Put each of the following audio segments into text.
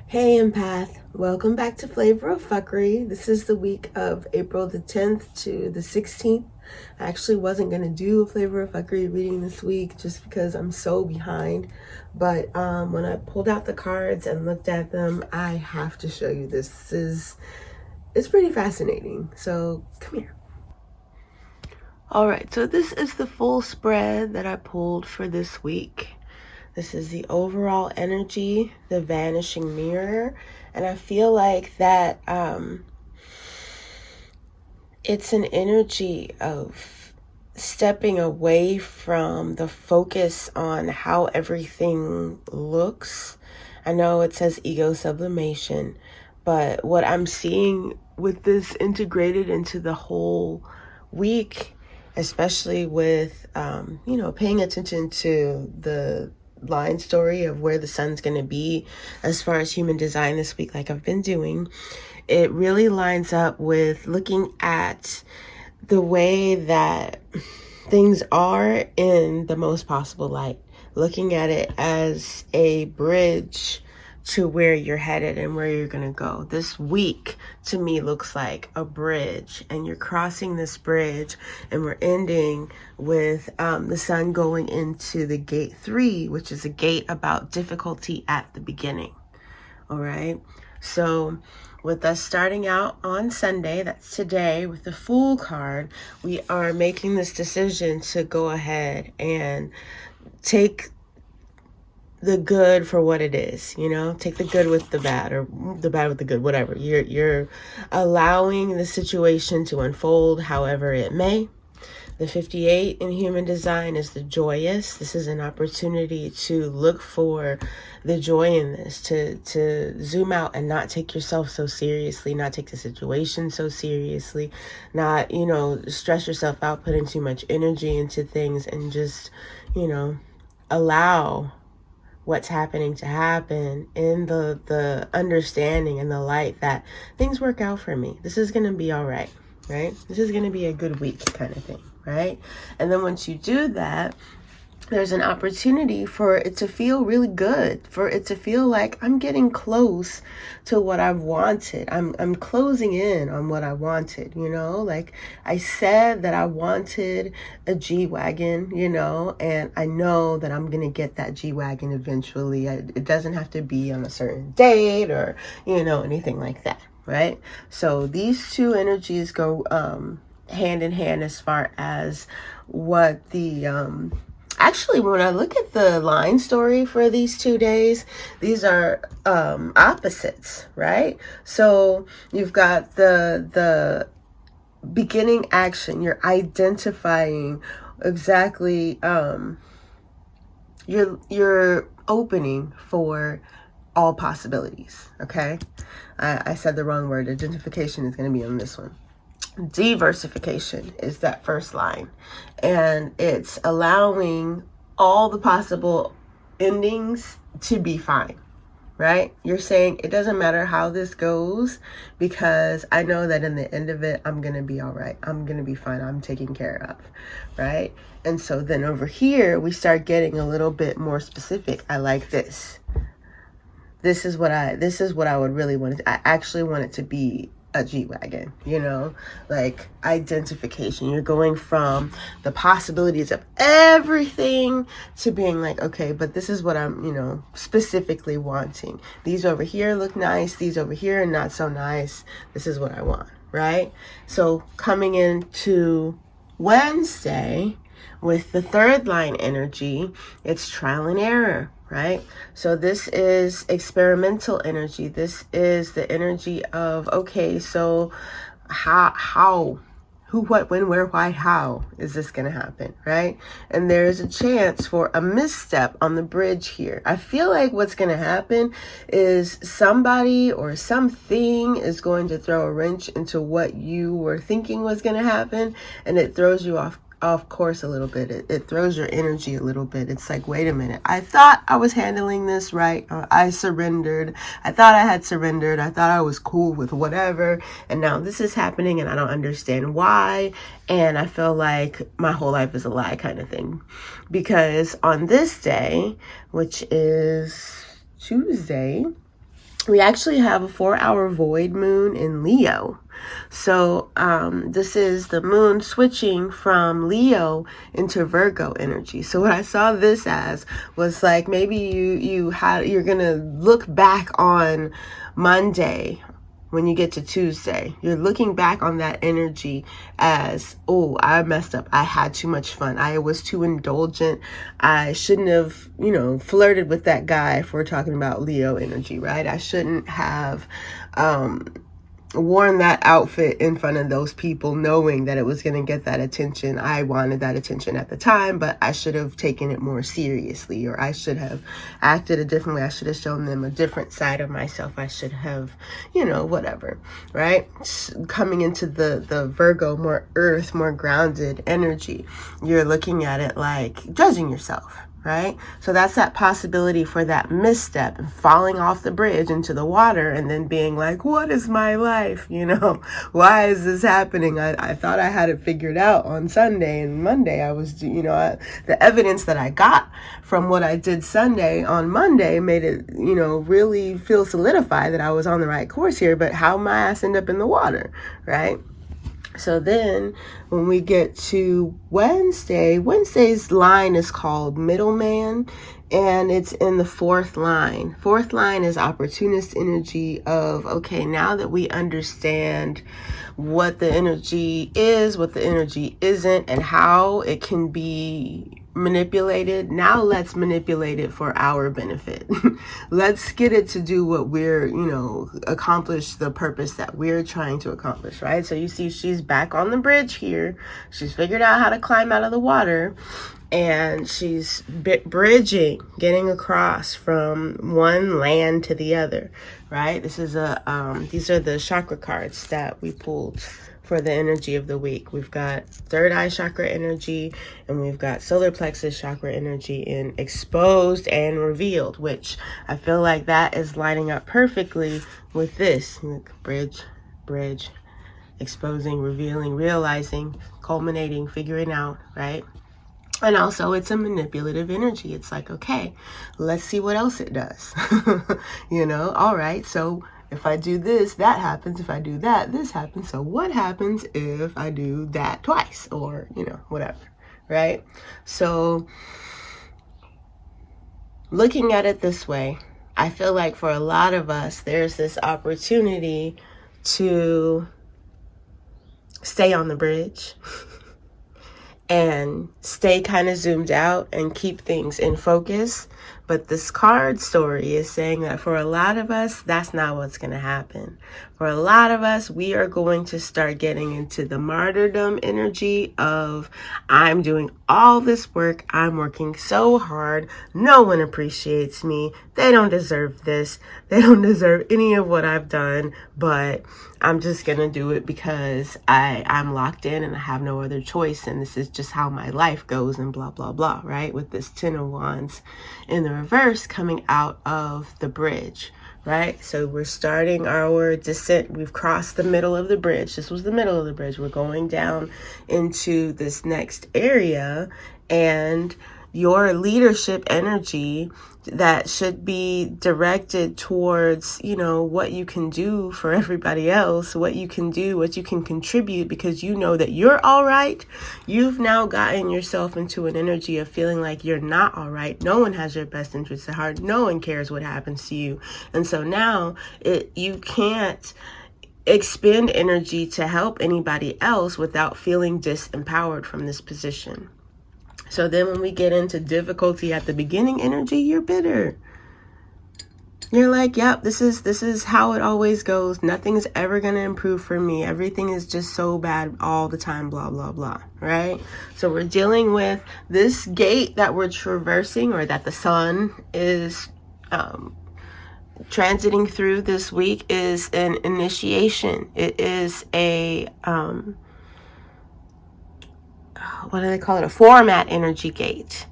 Hey empath, welcome back to Flavor of Fuckery. This is the week of April the 10th to the 16th. I actually wasn't going to do a Flavor of Fuckery reading this week just because I'm so behind. But when I pulled out the cards and looked at them, I have to show you this. It's pretty fascinating. So come here. All right, so this is the full spread that I pulled for this week. This is the overall energy, the vanishing mirror. And I feel like that it's an energy of stepping away from the focus on how everything looks. I know it says ego sublimation, but what I'm seeing with this integrated into the whole week, especially with, paying attention to the line story of where the sun's going to be as far as human design this week, like I've been doing, it really lines up with looking at the way that things are in the most possible light, looking at it as a bridge to where you're headed and where you're going to go. This week to me looks like a bridge, and you're crossing this bridge, and we're ending with the sun going into the gate 3, which is a gate about difficulty at the beginning. All right. So with us starting out on Sunday, that's today, with the Fool card, we are making this decision to go ahead and take the good for what it is, take the good with the bad, or the bad with the good, whatever. You're allowing the situation to unfold however it may. The 58 in human design is the joyous. This is an opportunity to look for the joy in this, to zoom out and not take yourself so seriously, not take the situation so seriously, not, stress yourself out, putting too much energy into things, and just, allow what's happening to happen in the understanding and the light that things work out for me. This is going to be all right, right? This is going to be a good week kind of thing, right? And then once you do that, there's an opportunity for it to feel really good, for it to feel like I'm getting close to what I've wanted. I'm closing in on what I wanted, like I said that I wanted a G-Wagon, and I know that I'm going to get that G-Wagon eventually. It doesn't have to be on a certain date or, anything like that, right? So these two energies go hand in hand as far as what the actually, when I look at the line story for these 2 days, these are opposites, right? So you've got the beginning action. You're identifying exactly, you're opening for all possibilities, okay? I said the wrong word. Identification is going to be on this one. Diversification is that first line, and it's allowing all the possible endings to be fine, right? You're saying it doesn't matter how this goes, because I know that in the end of it, I'm going to be all right. I'm going to be fine. I'm taken care of, right? And so then over here, we start getting a little bit more specific. I like this. This is what I would really want. I actually want it to be a G-Wagon, like identification. You're going from the possibilities of everything to being like, okay, but this is what I'm, specifically wanting. These over here look nice. These over here are not so nice. This is what I want, right? So coming into Wednesday with the third line energy, it's trial and error, right? So this is experimental energy. This is the energy of, okay, so how, who, what, when, where, why, how is this going to happen, right? And there's a chance for a misstep on the bridge here. I feel like what's going to happen is somebody or something is going to throw a wrench into what you were thinking was going to happen, and it throws you off course a little bit. It throws your energy a little bit. It's like, wait a minute, I thought I was handling this right. I surrendered. I thought I had surrendered. I thought I was cool with whatever. And now this is happening and I don't understand why. And I feel like my whole life is a lie kind of thing. Because on this day, which is Tuesday, we actually have a 4-hour void moon in Leo. So this is the moon switching from Leo into Virgo energy. So what I saw this as was like, maybe you're gonna look back on Monday. When you get to Tuesday, you're looking back on that energy as, oh, I messed up. I had too much fun. I was too indulgent. I shouldn't have, flirted with that guy, if we're talking about Leo energy, right? I shouldn't have worn that outfit in front of those people knowing that it was going to get that attention. I wanted that attention at the time, but I should have taken it more seriously, or I should have acted a different way. I should have shown them a different side of myself. I should have, whatever, right? Coming into the Virgo, more earth, more grounded energy, you're looking at it like judging yourself, right? So that's that possibility for that misstep and falling off the bridge into the water and then being like, what is my life? Why is this happening? I thought I had it figured out on Sunday, and Monday I was, the evidence that I got from what I did Sunday on Monday made it, really feel solidified that I was on the right course here, but how my ass end up in the water, right? So then when we get to Wednesday's line is called Middleman, and it's in the 4th line. 4th line is opportunist energy of, okay, now that we understand what the energy is, what the energy isn't, and how it can be manipulated, now let's manipulate it for our benefit. Let's get it to do what we're, accomplish the purpose that we're trying to accomplish, right? So you see she's back on the bridge here. She's figured out how to climb out of the water, and she's bridging, getting across from one land to the other, right? This is these are the chakra cards that we pulled for the energy of the week. We've got third eye chakra energy, and we've got solar plexus chakra energy in exposed and revealed, which I feel like that is lining up perfectly with this. Look, bridge, exposing, revealing, realizing, culminating, figuring out, right? And also it's a manipulative energy. It's like, okay, let's see what else it does. All right, so if I do this, that happens. If I do that, this happens. So what happens if I do that twice, or, whatever, right? So looking at it this way, I feel like for a lot of us, there's this opportunity to stay on the bridge and stay kind of zoomed out and keep things in focus. But this card story is saying that for a lot of us, that's not what's going to happen. For a lot of us, we are going to start getting into the martyrdom energy of, I'm doing all this work. I'm working so hard. No one appreciates me. They don't deserve this. They don't deserve any of what I've done, but I'm just going to do it because I'm locked in and I have no other choice. And this is just how my life goes, and blah, blah, blah, right? With this 10 of Wands in the reverse coming out of the bridge, right? So we're starting our descent. We've crossed the middle of the bridge. This was the middle of the bridge. We're going down into this next area, and your leadership energy that should be directed towards, what you can do for everybody else, what you can do, what you can contribute, because you know that you're all right. You've now gotten yourself into an energy of feeling like you're not all right. No one has your best interests at heart. No one cares what happens to you. And so now you can't expend energy to help anybody else without feeling disempowered from this position. So then when we get into difficulty at the beginning energy, you're bitter. You're like, yep, this is how it always goes. Nothing's ever going to improve for me. Everything is just so bad all the time, blah, blah, blah, right? So we're dealing with this gate that we're traversing, or that the sun is transiting through this week, is an initiation. It is a what do they call it? A format energy gate.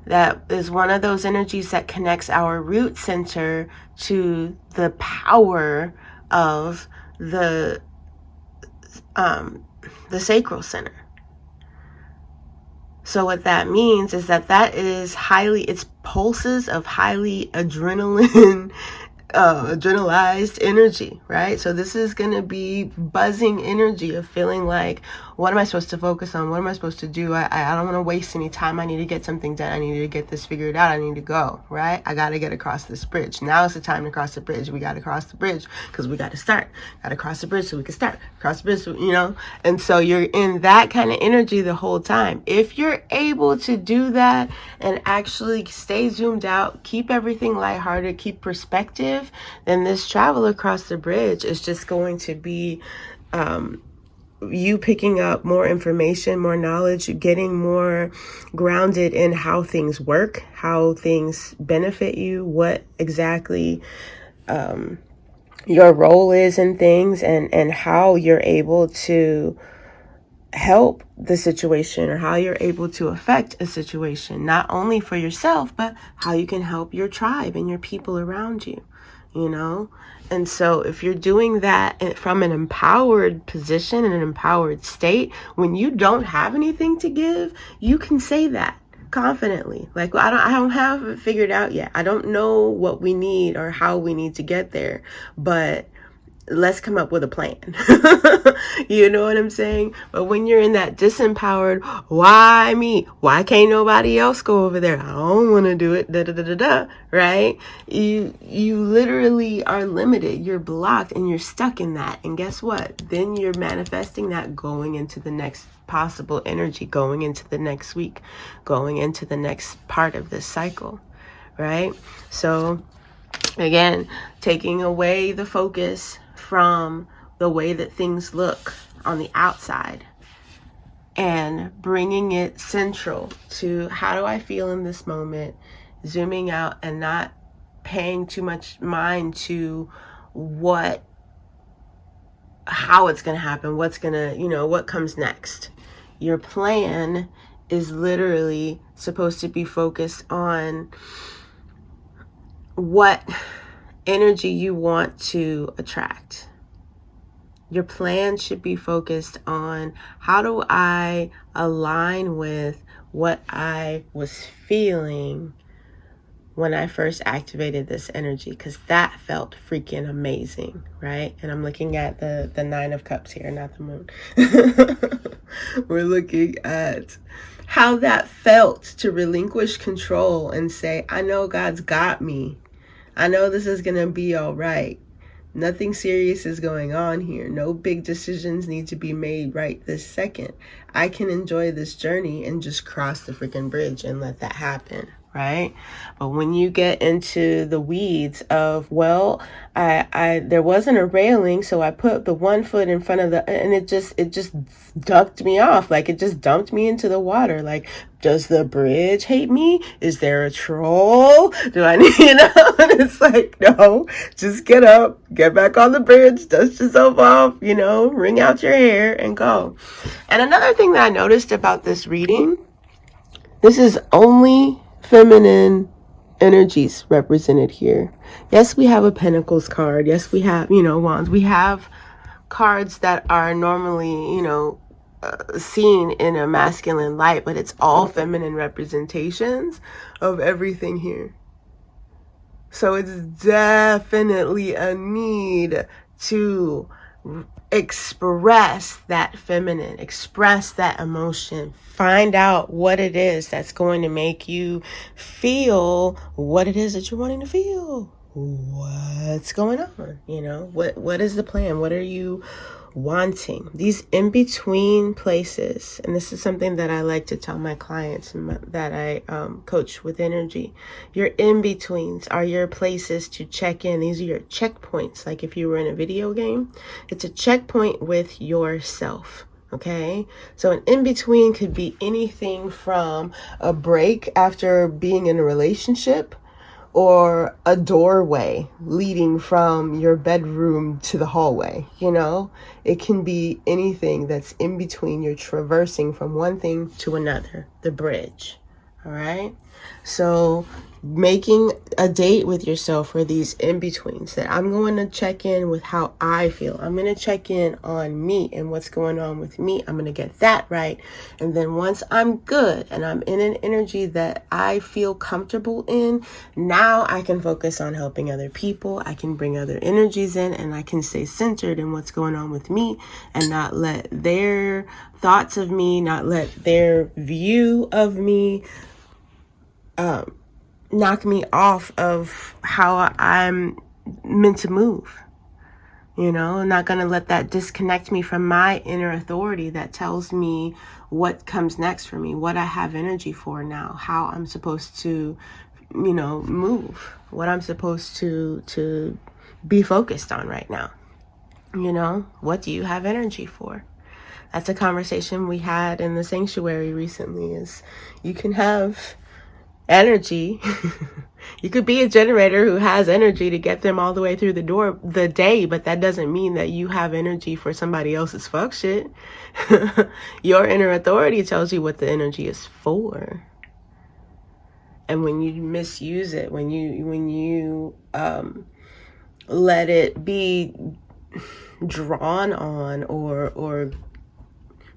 That is one of those energies that connects our root center to the power of the sacral center. So what that means is that is it's pulses of highly adrenaline adrenalized energy, right? So this is going to be buzzing energy of feeling like, what am I supposed to focus on? What am I supposed to do? I don't want to waste any time. I need to get something done. I need to get this figured out. I need to go, right? I got to get across this bridge. Now is the time to cross the bridge. We got to cross the bridge because we got to start. Got to cross the bridge so we can start. Cross the bridge, so, you know? And so you're in that kind of energy the whole time. If you're able to do that and actually stay zoomed out, keep everything lighthearted, keep perspective, then this travel across the bridge is just going to be you picking up more information, more knowledge, getting more grounded in how things work, how things benefit you, what exactly your role is in things, and how you're able to help the situation, or how you're able to affect a situation, not only for yourself, but how you can help your tribe and your people around you, you know? And so if you're doing that from an empowered position, in an empowered state, when you don't have anything to give, you can say that confidently. Like, well, I don't have it figured out yet. I don't know what we need or how we need to get there, but let's come up with a plan. You know what I'm saying? But when you're in that disempowered, why me? Why can't nobody else go over there? I don't want to do it. Da, da, da, da, da, right? You literally are limited. You're blocked and you're stuck in that. And guess what? Then you're manifesting that going into the next possible energy, going into the next week, going into the next part of this cycle, right? So again, taking away the focus from the way that things look on the outside and bringing it central to how do I feel in this moment, zooming out and not paying too much mind to how it's going to happen, what's going to, what comes next. Your plan is literally supposed to be focused on what energy you want to attract. Your plan should be focused on how do I align with what I was feeling when I first activated this energy, because that felt freaking amazing, right? And I'm looking at the 9 of Cups here, not the moon. We're looking at how that felt to relinquish control and say, I know God's got me. I know this is going to be all right. Nothing serious is going on here. No big decisions need to be made right this second. I can enjoy this journey and just cross the freaking bridge and let that happen, right? But when you get into the weeds of, well, there wasn't a railing, so I put the one foot in front of and it just ducked me off. Like, it just dumped me into the water. Like, does the bridge hate me? Is there a troll? Do I need, And it's like, no, just get up, get back on the bridge, dust yourself off, wring out your hair and go. And another thing that I noticed about this reading, this is only feminine energies represented here. Yes, we have a Pentacles card. Yes, we have, wands. We have cards that are normally, seen in a masculine light, but it's all feminine representations of everything here. So it's definitely a need to express that feminine, express that emotion, find out what it is that's going to make you feel what it is that you're wanting to feel. What's going on? What is the plan? What are you wanting? These in-between places, and this is something that I like to tell my clients that I coach with energy. Your in-betweens are your places to check in. These are your checkpoints. Like if you were in a video game, it's a checkpoint with yourself. Okay, so an in-between could be anything from a break after being in a relationship, or a doorway leading from your bedroom to the hallway. It can be anything that's in between. You're traversing from one thing to another, the bridge. All right. So making a date with yourself for these in-betweens, that I'm going to check in with how I feel. I'm going to check in on me and what's going on with me. I'm going to get that right. And then once I'm good and I'm in an energy that I feel comfortable in, now I can focus on helping other people. I can bring other energies in, and I can stay centered in what's going on with me and not let their thoughts of me, not let their view of me knock me off of how I'm meant to move. You know, I'm not going to let that disconnect me from my inner authority that tells me what comes next for me, what I have energy for now, how I'm supposed to, you know, move, what I'm supposed to be focused on right now. You know, what do you have energy for? That's a conversation we had in the sanctuary recently, is you can have energy. You could be a generator who has energy to get them all the way through the day, but that doesn't mean that you have energy for somebody else's fuck shit. Your inner authority tells you what the energy is for. And when you misuse it, when you let it be drawn on or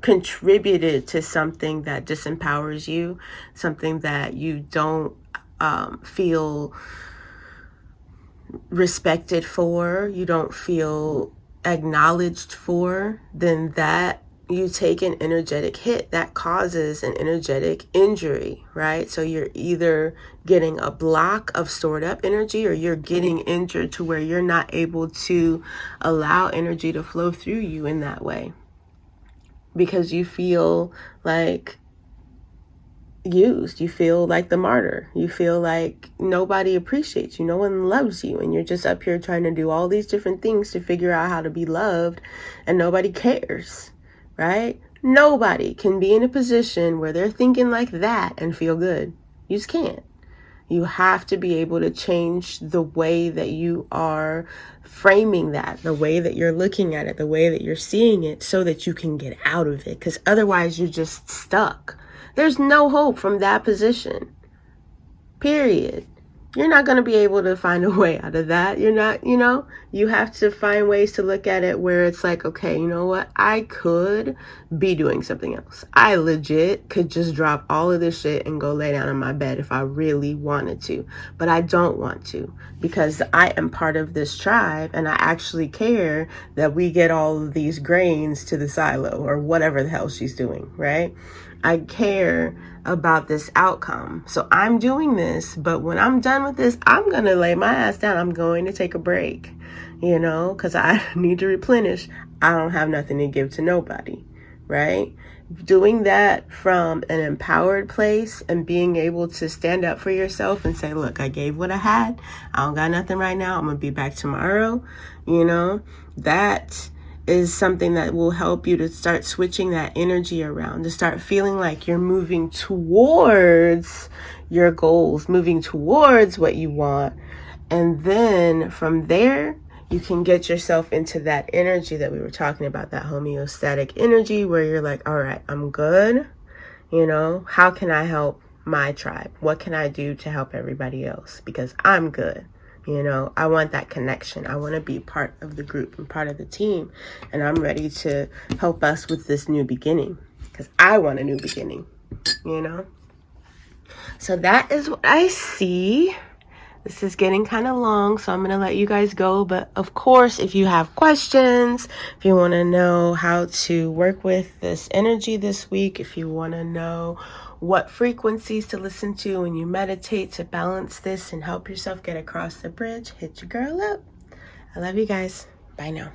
contributed to something that disempowers you, something that you don't feel respected for, you don't feel acknowledged for, then that you take an energetic hit that causes an energetic injury, right? So you're either getting a block of stored up energy, or you're getting injured to where you're not able to allow energy to flow through you in that way, because you feel like used, you feel like the martyr, you feel like nobody appreciates you, no one loves you, and you're just up here trying to do all these different things to figure out how to be loved, and nobody cares, right? Nobody can be in a position where they're thinking like that and feel good. You just can't. You have to be able to change the way that you are framing that, the way that you're looking at it, the way that you're seeing it, so that you can get out of it, because otherwise you're just stuck. There's no hope from that position, period. You're not going to be able to find a way out of that. You're not, you know, you have to find ways to look at it where it's like, okay, you know what? I could be doing something else. I legit could just drop all of this shit and go lay down in my bed if I really wanted to. But I don't want to, because I am part of this tribe, and I actually care that we get all of these grains to the silo, or whatever the hell she's doing, right? I care about this outcome. So I'm doing this, but when I'm done with this, I'm going to lay my ass down. I'm going to take a break, you know, because I need to replenish. I don't have nothing to give to nobody, right? Doing that from an empowered place and being able to stand up for yourself and say, look, I gave what I had. I don't got nothing right now. I'm going to be back tomorrow. You know, that is something that will help you to start switching that energy around, to start feeling like you're moving towards your goals, moving towards what you want. And then from there, you can get yourself into that energy that we were talking about, that homeostatic energy where you're like, all right, I'm good. You know, how can I help my tribe? What can I do to help everybody else? Because I'm good. You know, I want that connection. I want to be part of the group and part of the team. And I'm ready to help us with this new beginning, because I want a new beginning, you know? So that is what I see. This is getting kind of long, so I'm going to let you guys go. But of course, if you have questions, if you want to know how to work with this energy this week, if you want to know what frequencies to listen to when you meditate to balance this and help yourself get across the bridge, hit your girl up. I love you guys. Bye now.